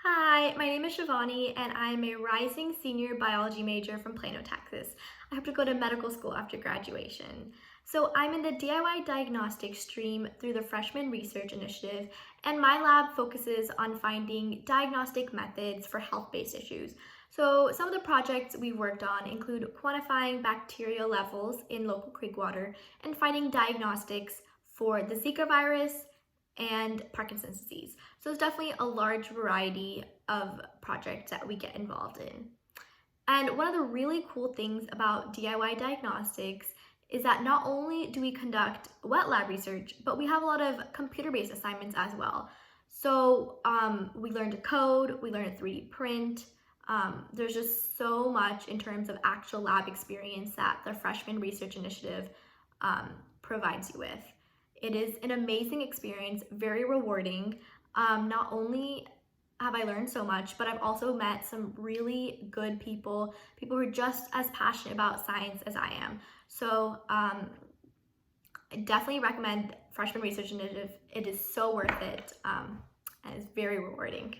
Hi, my name is Shivani, and I'm a rising senior biology major from Plano, Texas. I hope to go to medical school after graduation. So I'm in the DIY diagnostic stream through the Freshman Research Initiative, and my lab focuses on finding diagnostic methods for health-based issues. So some of the projects we worked on include quantifying bacterial levels in local creek water and finding diagnostics for the Zika virus and Parkinson's disease. So it's definitely a large variety of projects that we get involved in. And one of the really cool things about DIY diagnostics is that not only do we conduct wet lab research, but we have a lot of computer-based assignments as well. So we learn to code, we learn to 3D print. There's just so much in terms of actual lab experience that the Freshman Research Initiative provides you with. It is an amazing experience, very rewarding. Not only have I learned so much, but I've also met some really good people who are just as passionate about science as I am. So I definitely recommend Freshman Research Initiative. It is so worth it, and it's very rewarding.